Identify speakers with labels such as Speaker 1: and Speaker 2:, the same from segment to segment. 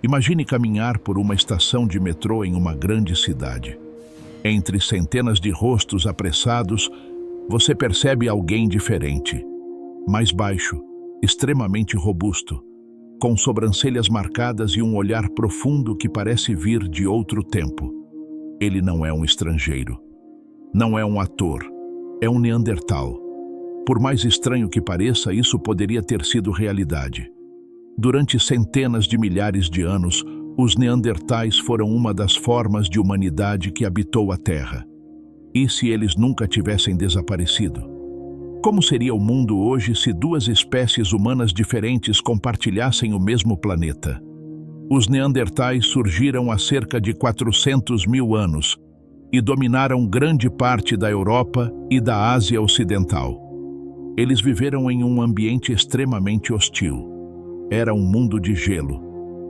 Speaker 1: Imagine caminhar por uma estação de metrô em uma grande cidade. Entre centenas de rostos apressados, você percebe alguém diferente. Mais baixo, extremamente robusto, com sobrancelhas marcadas e um olhar profundo que parece vir de outro tempo. Ele não é um estrangeiro. Não é um ator. É um Neandertal. Por mais estranho que pareça, isso poderia ter sido realidade. Durante centenas de milhares de anos, os Neandertais foram uma das formas de humanidade que habitou a Terra. E se eles nunca tivessem desaparecido? Como seria o mundo hoje se duas espécies humanas diferentes compartilhassem o mesmo planeta? Os Neandertais surgiram há cerca de 400 mil anos e dominaram grande parte da Europa e da Ásia Ocidental. Eles viveram em um ambiente extremamente hostil. Era um mundo de gelo,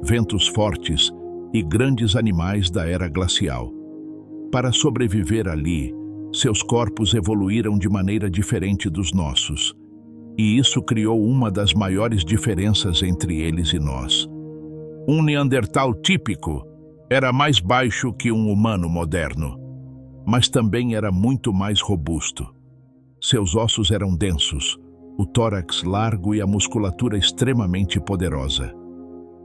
Speaker 1: ventos fortes e grandes animais da era glacial. Para sobreviver ali, seus corpos evoluíram de maneira diferente dos nossos, e isso criou uma das maiores diferenças entre eles e nós. Um Neandertal típico era mais baixo que um humano moderno, mas também era muito mais robusto. Seus ossos eram densos, o tórax largo e a musculatura extremamente poderosa.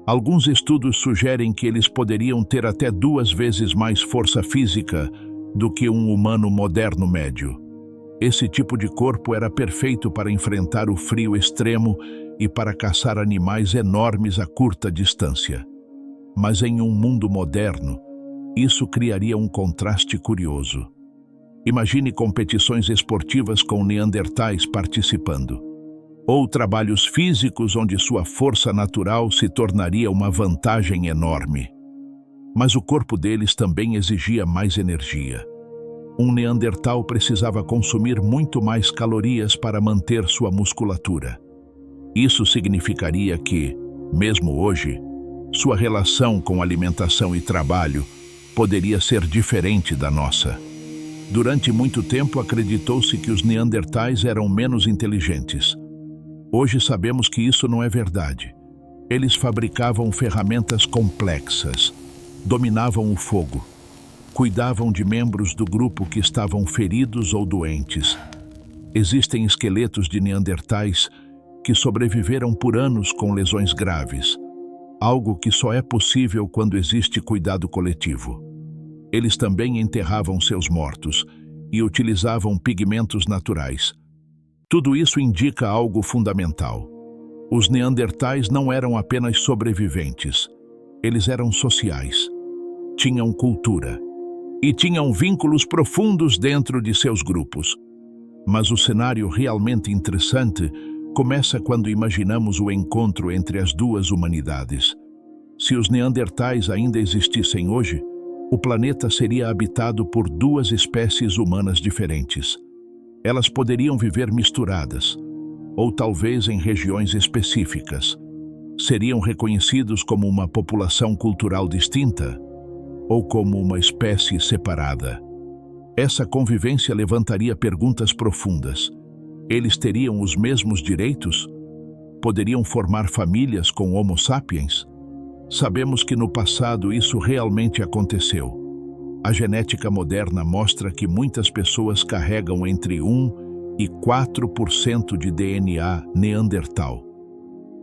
Speaker 1: Alguns estudos sugerem que eles poderiam ter até 2 vezes mais força física do que um humano moderno médio. Esse tipo de corpo era perfeito para enfrentar o frio extremo e para caçar animais enormes a curta distância. Mas em um mundo moderno, isso criaria um contraste curioso. Imagine competições esportivas com neandertais participando, ou trabalhos físicos onde sua força natural se tornaria uma vantagem enorme. Mas o corpo deles também exigia mais energia. Um Neandertal precisava consumir muito mais calorias para manter sua musculatura. Isso significaria que, mesmo hoje, sua relação com alimentação e trabalho poderia ser diferente da nossa. Durante muito tempo acreditou-se que os Neandertais eram menos inteligentes. Hoje sabemos que isso não é verdade. Eles fabricavam ferramentas complexas, dominavam o fogo, cuidavam de membros do grupo que estavam feridos ou doentes. Existem esqueletos de Neandertais que sobreviveram por anos com lesões graves, algo que só é possível quando existe cuidado coletivo. Eles também enterravam seus mortos e utilizavam pigmentos naturais. Tudo isso indica algo fundamental. Os Neandertais não eram apenas sobreviventes. Eles eram sociais, tinham cultura e tinham vínculos profundos dentro de seus grupos. Mas o cenário realmente interessante começa quando imaginamos o encontro entre as duas humanidades. Se os Neandertais ainda existissem hoje, o planeta seria habitado por 2 espécies humanas diferentes. Elas poderiam viver misturadas, ou talvez em regiões específicas. Seriam reconhecidos como uma população cultural distinta, ou como uma espécie separada. Essa convivência levantaria perguntas profundas. Eles teriam os mesmos direitos? Poderiam formar famílias com Homo sapiens? Sabemos que no passado isso realmente aconteceu. A genética moderna mostra que muitas pessoas carregam entre 1 e 4% de DNA neandertal.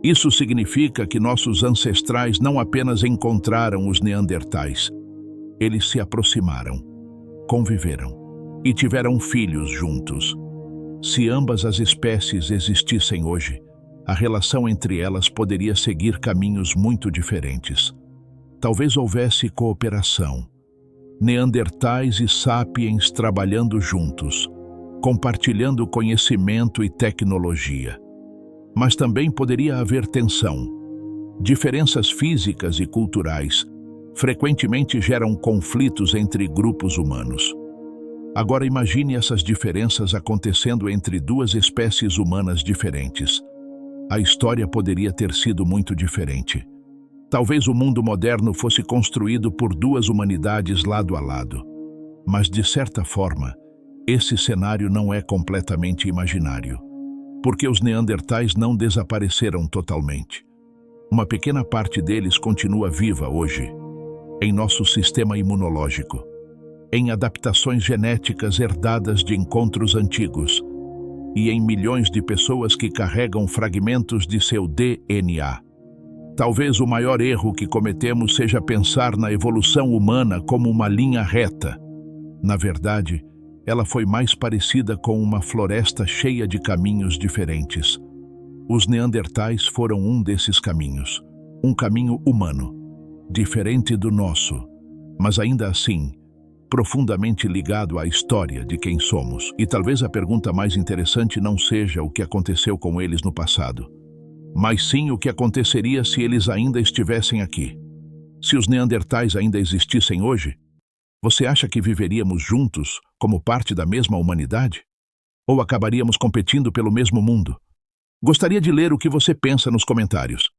Speaker 1: Isso significa que nossos ancestrais não apenas encontraram os neandertais, eles se aproximaram, conviveram e tiveram filhos juntos. Se ambas as espécies existissem hoje, a relação entre elas poderia seguir caminhos muito diferentes. Talvez houvesse cooperação, Neandertais e sapiens trabalhando juntos, compartilhando conhecimento e tecnologia. Mas também poderia haver tensão. Diferenças físicas e culturais frequentemente geram conflitos entre grupos humanos. Agora imagine essas diferenças acontecendo entre 2 espécies humanas diferentes. A história poderia ter sido muito diferente. Talvez o mundo moderno fosse construído por 2 humanidades lado a lado. Mas, de certa forma, esse cenário não é completamente imaginário, porque os neandertais não desapareceram totalmente. Uma pequena parte deles continua viva hoje, em nosso sistema imunológico, em adaptações genéticas herdadas de encontros antigos e em milhões de pessoas que carregam fragmentos de seu DNA. Talvez o maior erro que cometemos seja pensar na evolução humana como uma linha reta. Na verdade, ela foi mais parecida com uma floresta cheia de caminhos diferentes. Os neandertais foram um desses caminhos, um caminho humano, diferente do nosso, mas ainda assim, profundamente ligado à história de quem somos. E talvez a pergunta mais interessante não seja o que aconteceu com eles no passado, mas sim o que aconteceria se eles ainda estivessem aqui. Se os neandertais ainda existissem hoje, você acha que viveríamos juntos como parte da mesma humanidade? Ou acabaríamos competindo pelo mesmo mundo? Gostaria de ler o que você pensa nos comentários.